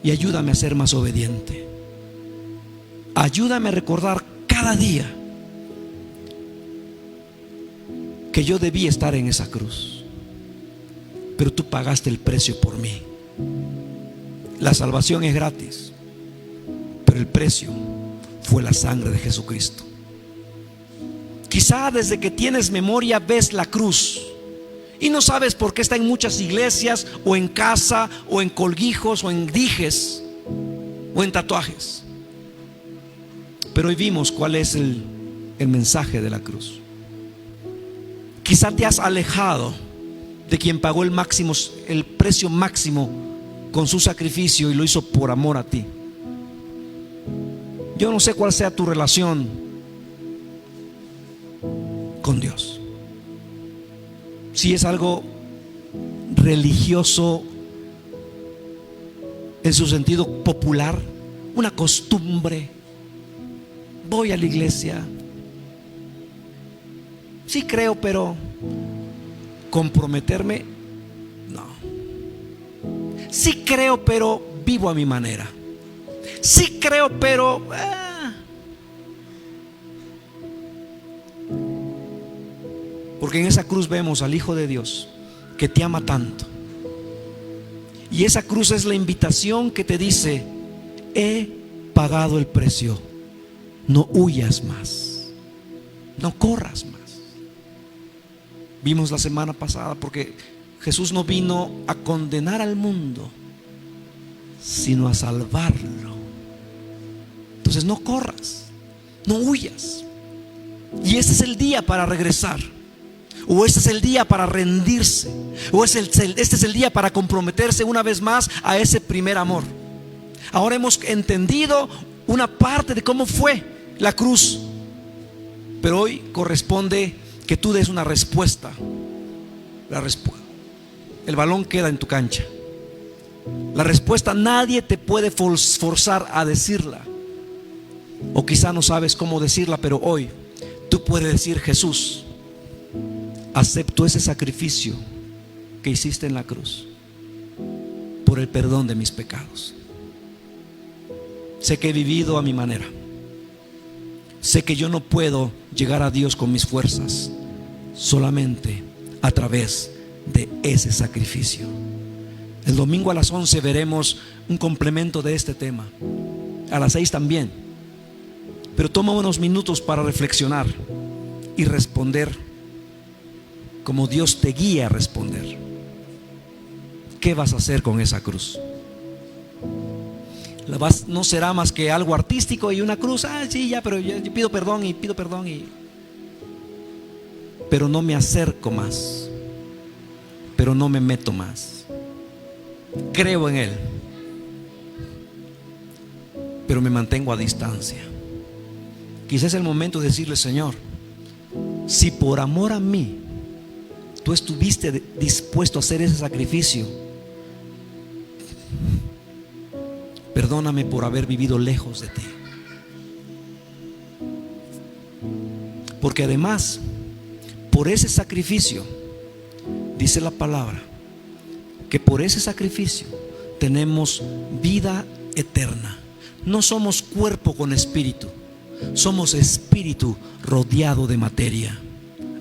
y ayúdame a ser más obediente. Ayúdame a recordar cada día que yo debí estar en esa cruz, pero tú pagaste el precio por mí. La salvación es gratis, pero el precio fue la sangre de Jesucristo. Quizá desde que tienes memoria ves la cruz y no sabes por qué está en muchas iglesias, o en casa, o en colguijos, o en dijes, o en tatuajes. Pero hoy vimos cuál es el mensaje de la cruz. Quizá te has alejado de quien pagó el precio máximo con su sacrificio, y lo hizo por amor a ti. Yo no sé cuál sea tu relación con Dios. Si es algo religioso en su sentido popular, una costumbre. Voy a la iglesia, sí creo, pero comprometerme, no. Sí creo, pero vivo a mi manera. Sí creo, pero porque en esa cruz vemos al Hijo de Dios, que te ama tanto. Y esa cruz es la invitación que te dice: he pagado el precio. No huyas más, no corras más. Vimos la semana pasada, porque Jesús no vino a condenar al mundo, sino a salvarlo. Entonces no corras, no huyas. Y este es el día para regresar, o este es el día para rendirse, o este es el día para comprometerse una vez más a ese primer amor. Ahora hemos entendido una parte de cómo fue la cruz, pero hoy corresponde que tú des una respuesta. El balón queda en tu cancha. La respuesta nadie te puede forzar a decirla. O quizá no sabes cómo decirla, pero hoy tú puedes decir: Jesús, acepto ese sacrificio que hiciste en la cruz por el perdón de mis pecados. Sé que he vivido a mi manera. Sé que yo no puedo llegar a Dios con mis fuerzas, solamente a través de ese sacrificio. El domingo a las 11 veremos un complemento de este tema, a las 6 también. Pero toma unos minutos para reflexionar y responder como Dios te guía a responder. ¿Qué vas a hacer con esa cruz? No será más que algo artístico y una cruz. Sí, ya, pero yo pido perdón pero no me acerco más, pero no me meto más. Creo en Él, pero me mantengo a distancia. Quizás es el momento de decirle: Señor, si por amor a mí tú estuviste dispuesto a hacer ese sacrificio, perdóname por haber vivido lejos de ti. Porque además, por ese sacrificio, dice la palabra, que por ese sacrificio tenemos vida eterna. No somos cuerpo con espíritu, somos espíritu rodeado de materia.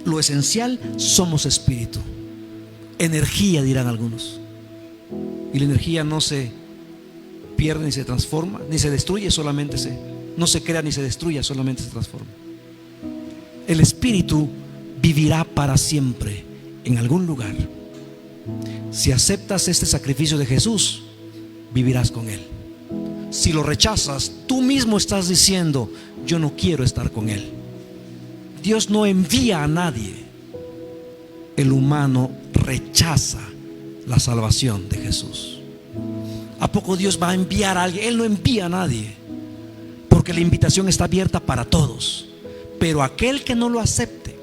Lo esencial, somos espíritu. Energía, dirán algunos. Y la energía no se pierde ni se transforma, ni se destruye, solamente no se crea ni se destruye, solamente se transforma. El espíritu vivirá para siempre en algún lugar. Si aceptas este sacrificio de Jesús, vivirás con Él. Si lo rechazas, tú mismo estás diciendo: yo no quiero estar con Él. Dios no envía a nadie. El humano rechaza la salvación de Jesús. ¿A poco Dios va a enviar a alguien? Él no envía a nadie, porque la invitación está abierta para todos. Pero aquel que no lo acepte,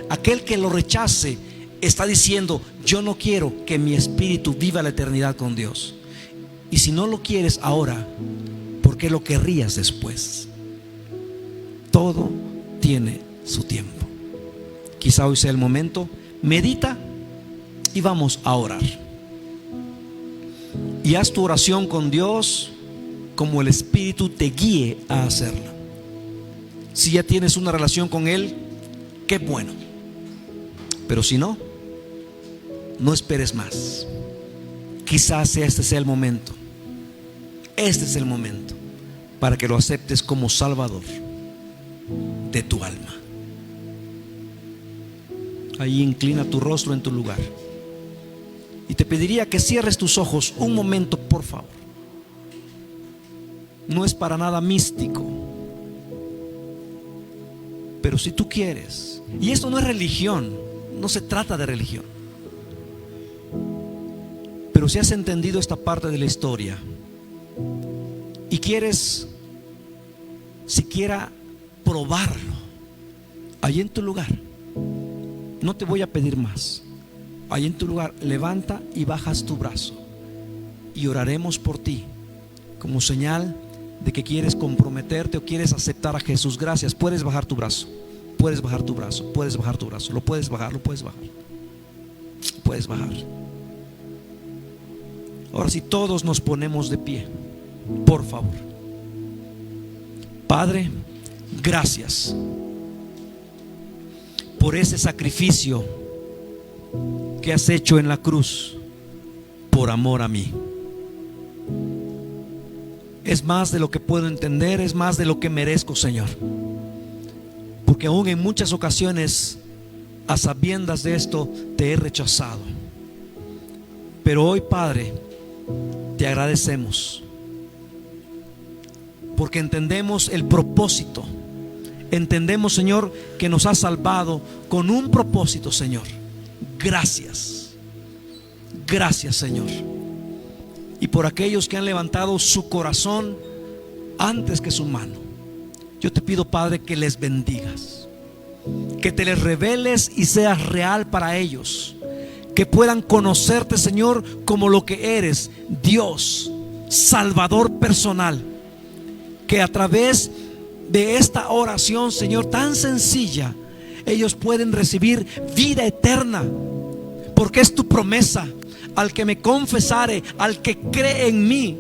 aquel que lo rechace, está diciendo: yo no quiero que mi espíritu viva la eternidad con Dios. Y si no lo quieres ahora, ¿por qué lo querrías después? Todo tiene su tiempo. Quizá hoy sea el momento. Medita y vamos a orar. Y haz tu oración con Dios como el Espíritu te guíe a hacerla. Si ya tienes una relación con Él, qué bueno. Pero si no, no esperes más. Quizás este sea el momento. Este es el momento para que lo aceptes como Salvador de tu alma. Ahí inclina tu rostro en tu lugar. Y te pediría que cierres tus ojos un momento, por favor. No es para nada místico, pero si tú quieres, y esto no es religión, no se trata de religión, pero si has entendido esta parte de la historia y quieres siquiera probarlo, ahí en tu lugar, no te voy a pedir más. Ahí en tu lugar, levanta y bajas tu brazo y oraremos por ti como señal de que quieres comprometerte o quieres aceptar a Jesús. Gracias. Puedes bajar tu brazo, puedes bajar tu brazo, puedes bajar tu brazo, lo puedes bajar, puedes bajar. Ahora sí, todos nos ponemos de pie, por favor. Padre, gracias por ese sacrificio que has hecho en la cruz por amor a mí. Es más de lo que puedo entender, es más de lo que merezco, Señor, porque aún en muchas ocasiones, a sabiendas de esto, te he rechazado. Pero hoy, Padre, te agradecemos porque entendemos el propósito. Entendemos, Señor, que nos has salvado con un propósito, Señor. Gracias. Gracias, Señor. Y por aquellos que han levantado su corazón antes que su mano, yo te pido, Padre, que les bendigas, que te les reveles y seas real para ellos, que puedan conocerte, Señor, como lo que eres, Dios, Salvador personal, que a través de esta oración, Señor, tan sencilla, ellos pueden recibir vida eterna, porque es tu promesa: al que me confesare, al que cree en mí.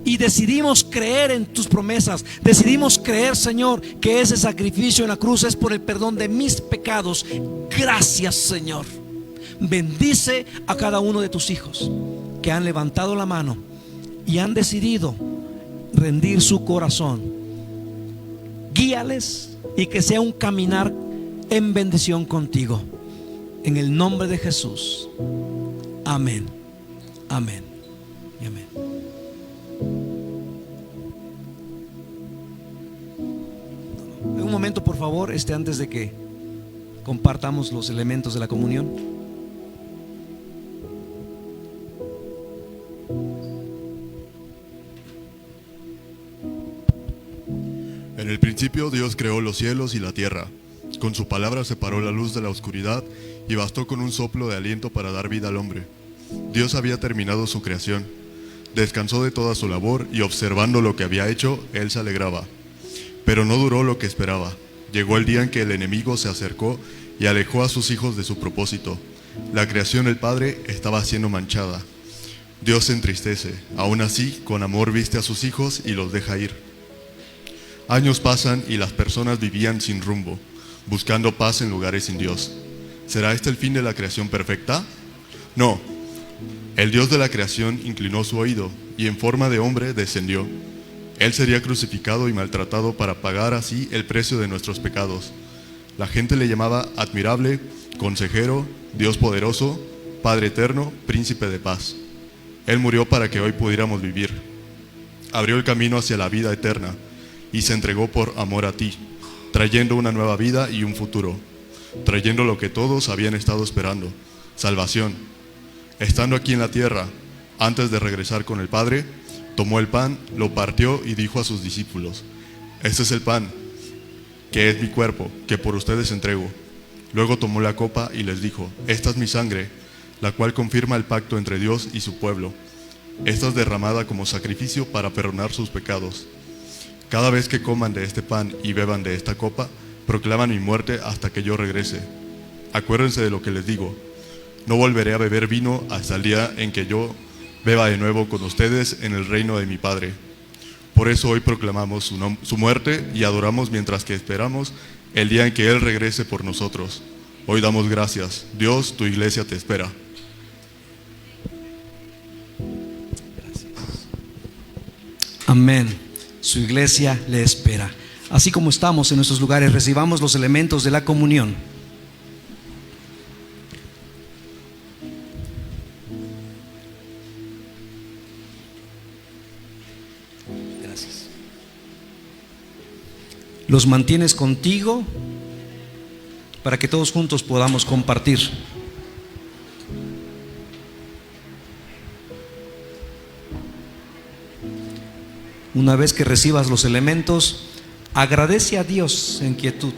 Y decidimos creer en tus promesas. Decidimos creer, Señor, que ese sacrificio en la cruz es por el perdón de mis pecados. Gracias, Señor. Bendice a cada uno de tus hijos que han levantado la mano y han decidido rendir su corazón. Guíales y que sea un caminar en bendición contigo. En el nombre de Jesús. Amén. Amén y amén. Un momento, por favor, antes de que compartamos los elementos de la comunión. En el principio Dios creó los cielos y la tierra. Con su palabra separó la luz de la oscuridad y bastó con un soplo de aliento para dar vida al hombre. Dios había terminado su creación. Descansó de toda su labor y observando lo que había hecho, él se alegraba. Pero no duró lo que esperaba. Llegó el día en que el enemigo se acercó y alejó a sus hijos de su propósito. La creación del Padre estaba siendo manchada. Dios se entristece. Aún así, con amor viste a sus hijos y los deja ir. Años pasan y las personas vivían sin rumbo, buscando paz en lugares sin Dios. ¿Será este el fin de la creación perfecta? No. El Dios de la creación inclinó su oído y en forma de hombre descendió. Él sería crucificado y maltratado para pagar así el precio de nuestros pecados. La gente le llamaba admirable, consejero, Dios poderoso, Padre eterno, príncipe de paz. Él murió para que hoy pudiéramos vivir. Abrió el camino hacia la vida eterna y se entregó por amor a ti, trayendo una nueva vida y un futuro, trayendo lo que todos habían estado esperando: salvación. Estando aquí en la tierra, antes de regresar con el Padre, tomó el pan, lo partió y dijo a sus discípulos: este es el pan, que es mi cuerpo, que por ustedes entrego. Luego tomó la copa y les dijo: esta es mi sangre, la cual confirma el pacto entre Dios y su pueblo. Esta es derramada como sacrificio para perdonar sus pecados. Cada vez que coman de este pan y beban de esta copa, proclaman mi muerte hasta que yo regrese. Acuérdense de lo que les digo: no volveré a beber vino hasta el día en que yo beba de nuevo con ustedes en el reino de mi Padre. Por eso hoy proclamamos su muerte y adoramos mientras que esperamos el día en que Él regrese por nosotros. Hoy damos gracias. Dios, tu iglesia te espera. Gracias. Amén. Su iglesia le espera. Así como estamos en nuestros lugares, recibamos los elementos de la comunión. Gracias. Los mantienes contigo para que todos juntos podamos compartir. Una vez que recibas los elementos, agradece a Dios en quietud.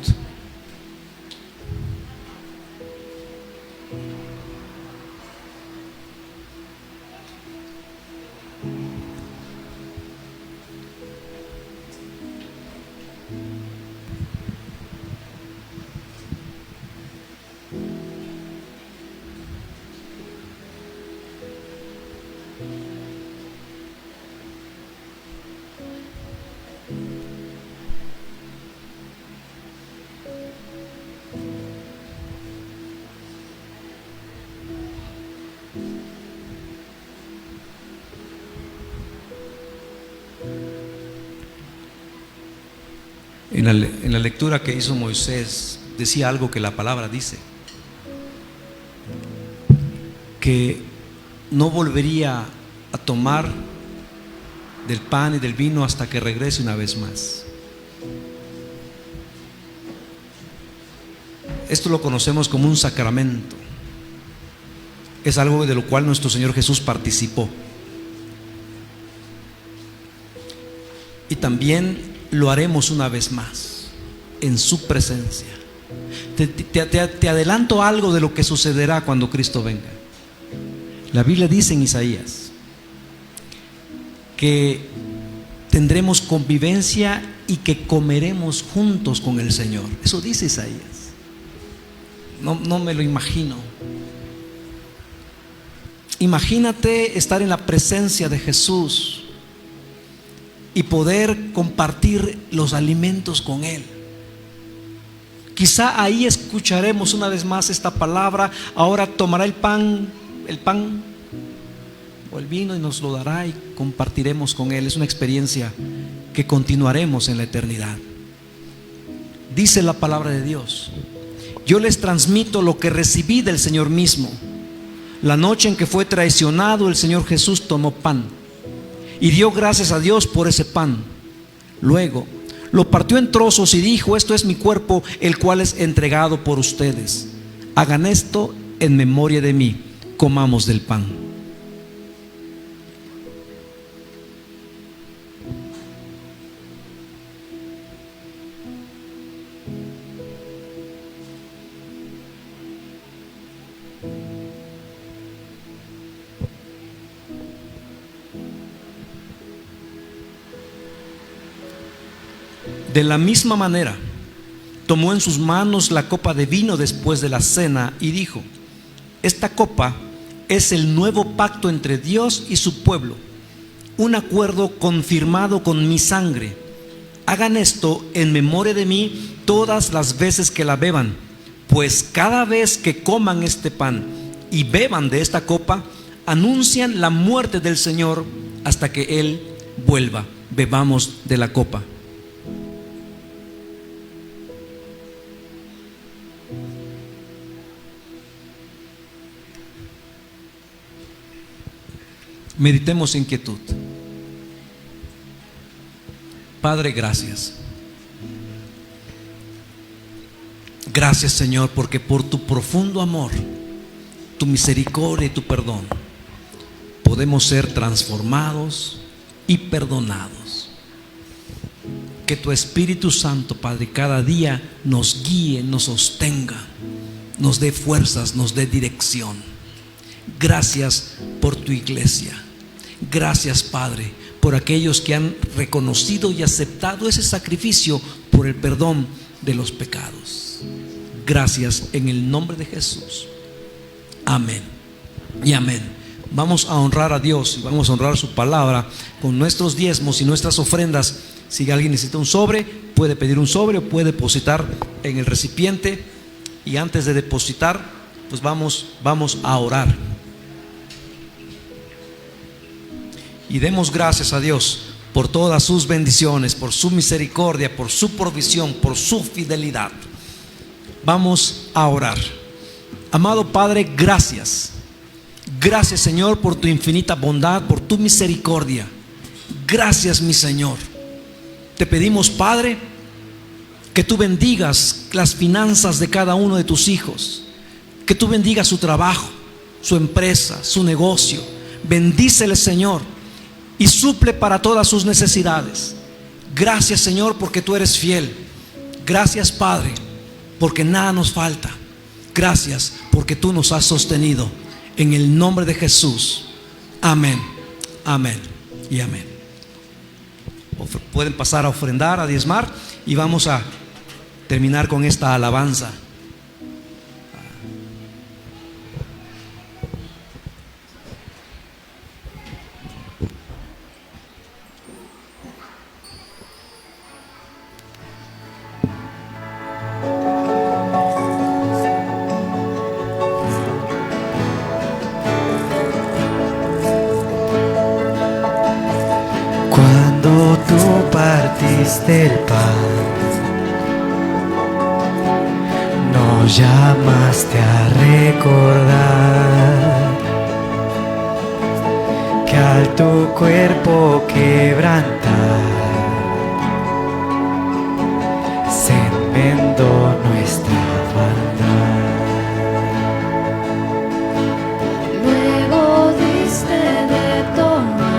En la lectura que hizo Moisés decía algo que la palabra dice, que no volvería a tomar del pan y del vino hasta que regrese una vez más. Esto lo conocemos como un sacramento. Es algo de lo cual nuestro Señor Jesús participó. Y también lo haremos una vez más en su presencia. Te adelanto algo de lo que sucederá cuando Cristo venga. La Biblia dice en Isaías que tendremos convivencia y que comeremos juntos con el Señor. Eso dice Isaías. No me lo imagino. Imagínate estar en la presencia de Jesús y poder compartir los alimentos con Él. Quizá ahí escucharemos una vez más esta palabra: ahora tomará el pan o el vino y nos lo dará y compartiremos con Él. Es una experiencia que continuaremos en la eternidad. Dice la palabra de Dios: yo les transmito lo que recibí del Señor mismo. La noche en que fue traicionado, el Señor Jesús tomó pan y dio gracias a Dios por ese pan. Luego lo partió en trozos y dijo: esto es mi cuerpo, el cual es entregado por ustedes. Hagan esto en memoria de mí. Comamos del pan. De la misma manera, tomó en sus manos la copa de vino después de la cena y dijo: esta copa es el nuevo pacto entre Dios y su pueblo, un acuerdo confirmado con mi sangre. Hagan esto en memoria de mí todas las veces que la beban, pues cada vez que coman este pan y beban de esta copa, anuncian la muerte del Señor hasta que Él vuelva. Bebamos de la copa. Meditemos en quietud. Padre, gracias. Gracias, Señor, porque por tu profundo amor, tu misericordia y tu perdón, podemos ser transformados y perdonados. Que tu Espíritu Santo, Padre, cada día nos guíe, nos sostenga, nos dé fuerzas, nos dé dirección. Gracias por tu iglesia. Gracias, Padre, por aquellos que han reconocido y aceptado ese sacrificio por el perdón de los pecados. Gracias en el nombre de Jesús. Amén y amén. Vamos a honrar a Dios y vamos a honrar su palabra con nuestros diezmos y nuestras ofrendas. Si alguien necesita un sobre, puede pedir un sobre o puede depositar en el recipiente. Y antes de depositar, pues vamos a orar. Y demos gracias a Dios por todas sus bendiciones, por su misericordia, por su provisión, por su fidelidad. Vamos a orar. Amado Padre, gracias. Gracias, Señor, por tu infinita bondad, por tu misericordia. Gracias, mi Señor. Te pedimos, Padre, que tú bendigas las finanzas de cada uno de tus hijos, que tú bendigas su trabajo, su empresa, su negocio. Bendícele, Señor, y suple para todas sus necesidades. Gracias, Señor, porque tú eres fiel. Gracias, Padre, porque nada nos falta. Gracias porque tú nos has sostenido. En el nombre de Jesús. Amén, amén y amén. Pueden pasar a ofrendar, a diezmar, y vamos a terminar con esta alabanza. Del pan, nos llamaste a recordar que al tu cuerpo quebrantar se enmendó nuestra maldad. Luego diste de tomar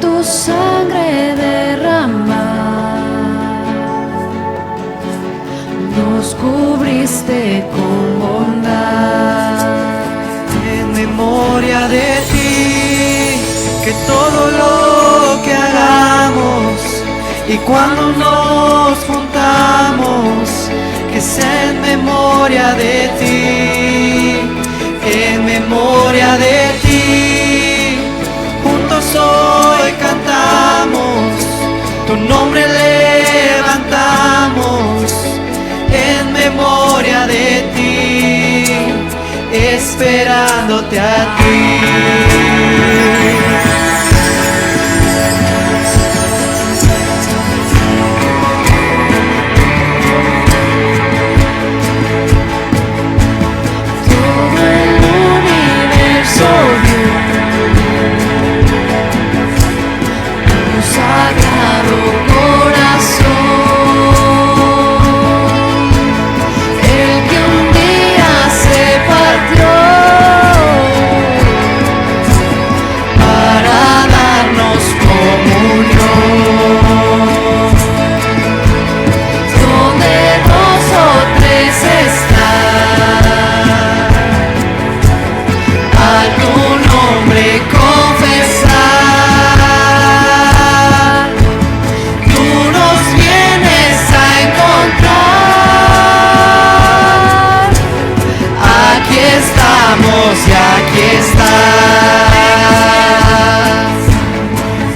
tu sangre derramar, nos cubriste todo lo que hagamos y cuando nos juntamos, que sea en memoria de ti, en memoria de ti. Juntos hoy cantamos, tu nombre levantamos, en memoria de ti, esperándote a ti. Sagrado corazón, el que un día se partió para darnos comunión, donde dos o tres están, a tu nombre confesar. Y aquí estás,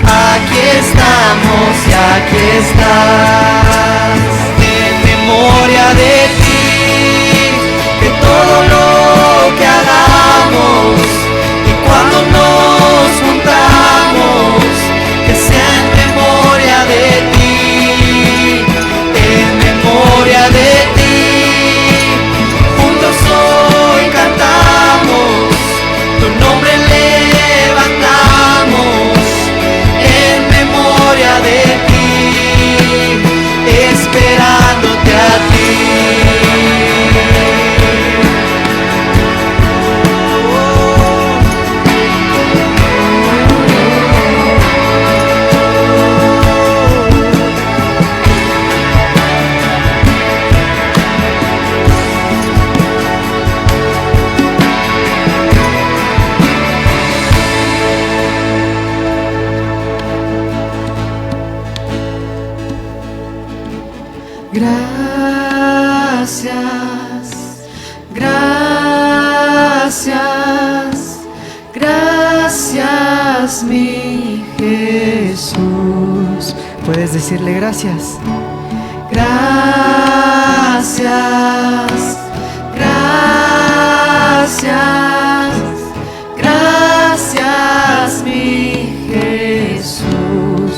aquí estamos y aquí estás, en memoria de ti, de todo lo que hagamos y cuando nos juntamos, que sea en memoria de ti, en memoria de ti, juntos hoy cantamos, tu nombre levantamos, en memoria de ti, esperándote a ti. Gracias, gracias, gracias mi Jesús. Puedes decirle gracias. Gracias, gracias, gracias mi Jesús.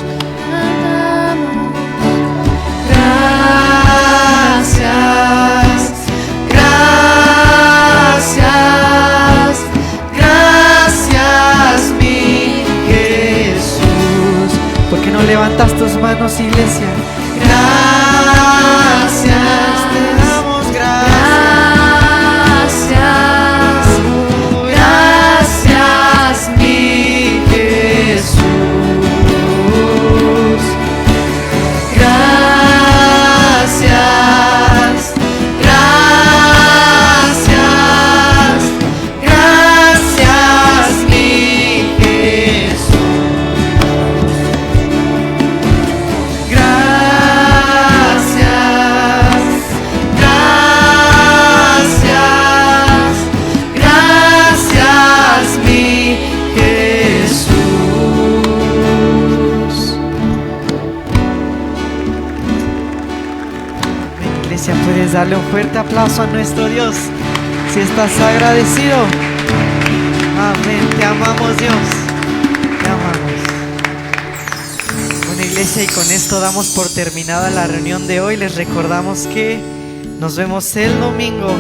Gracias, gracias, gracias mi Jesús. ¿Por qué no levantas tus manos, iglesia? Gracias, te damos gracias, gracias mi Jesús. Gracias, gracias, gracias mi Jesús. Gracias, gracias, gracias mi Jesús. Iglesia, puedes darle un fuerte aplauso a nuestro Dios si estás agradecido. Amén. Te amamos, Dios. Te amamos. Bueno, iglesia, y con esto damos por terminada la reunión de hoy. Les recordamos que nos vemos el domingo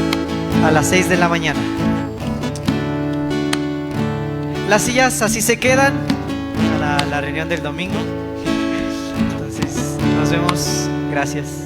a las 6 de la mañana. Las sillas así se quedan para la reunión del domingo. Entonces, nos vemos. Gracias.